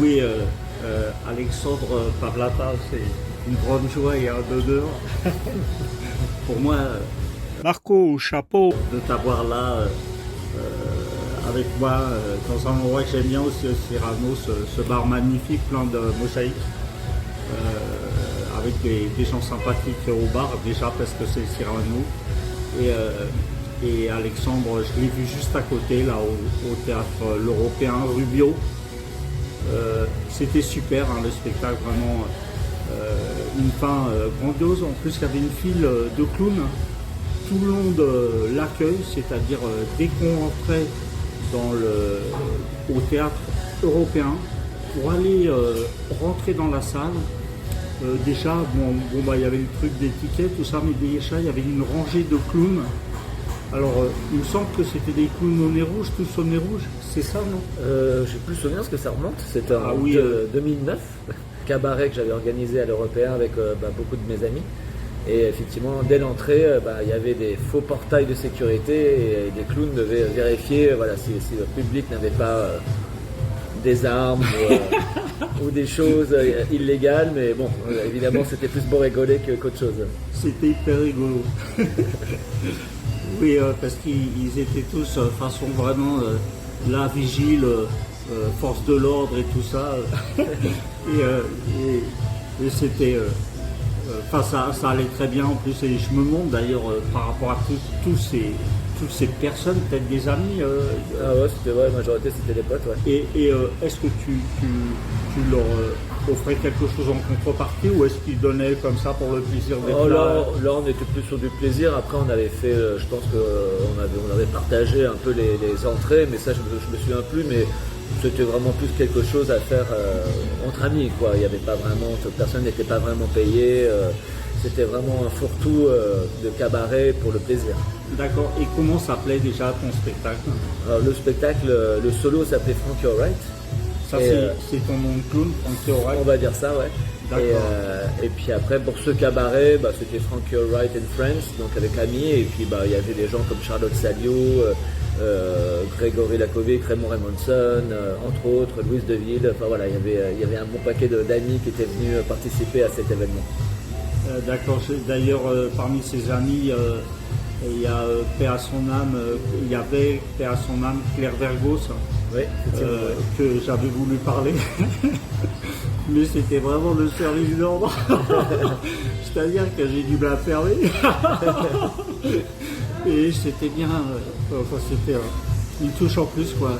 Oui, Alexandre Pavlata, c'est une grande joie et un honneur pour moi Marco, chapeau. de t'avoir là avec moi dans un endroit que j'aime bien aussi, Cyrano, ce bar magnifique, plein de mosaïques, avec des gens sympathiques au bar, déjà parce que c'est Cyrano. Et Alexandre, je l'ai vu juste à côté, là, au théâtre L'Européen, Rubio. C'était super, hein, le spectacle, vraiment une fin grandiose. En plus, il y avait une file de clowns tout le long de l'accueil, c'est-à-dire dès qu'on rentrait au théâtre européen, pour aller rentrer dans la salle, déjà, il y avait le truc des tickets, tout ça, mais déjà, il y avait une rangée de clowns. Alors, il me semble que c'était des clowns au nez rouge, tous au nez rouge, c'est ça, non? J'ai plus souvenir parce que ça remonte, c'était en 2009, cabaret que j'avais organisé à l'Européen avec beaucoup de mes amis. Et effectivement, dès l'entrée, il y avait des faux portails de sécurité et des clowns devaient vérifier si le public n'avait pas des armes ou des choses illégales. Mais bon, évidemment, c'était plus pour rigoler qu'autre chose. C'était hyper rigolo. Oui, parce qu'ils étaient tous façon vraiment la vigile, force de l'ordre et tout ça. et c'était... ça allait très bien en plus. Et je me demande d'ailleurs par rapport à toutes ces personnes, peut-être des amis. Ah ouais, c'était vrai, la majorité c'était des potes, ouais. Et est-ce que tu leur offrais quelque chose en contrepartie ou est-ce qu'ils donnaient comme ça pour le plaisir d'être là? Là, on était plus sur du plaisir. Après, on avait fait, je pense qu'on avait partagé un peu les entrées, mais ça, je me souviens plus. Mais c'était vraiment plus quelque chose à faire entre amis, quoi. Il y avait pas vraiment, personne n'était pas vraiment payé. C'était vraiment un fourre-tout de cabaret pour le plaisir. D'accord. Et comment s'appelait déjà ton spectacle? Alors, le spectacle, le solo s'appelait Frankie Alright. Ça, c'est ton nom de clown, Frankie Alright? On va dire ça, ouais. Et puis après, pour ce cabaret, c'était Frankie Alright and Friends, donc avec amis. Et puis il y avait des gens comme Charlotte Salio, Grégory Lacovic, Raymond Raymondson, entre autres, Louise Deville. Enfin voilà, il y avait un bon paquet d'amis qui étaient venus participer à cet événement. D'accord. D'ailleurs, parmi ses amis, il y a paix à son âme, il y avait paix à son âme Claire Vergos, oui, que j'avais voulu parler. Mais c'était vraiment le service d'ordre. C'est-à-dire que j'ai dû me la fermer. Et c'était bien. C'était une touche en plus, quoi.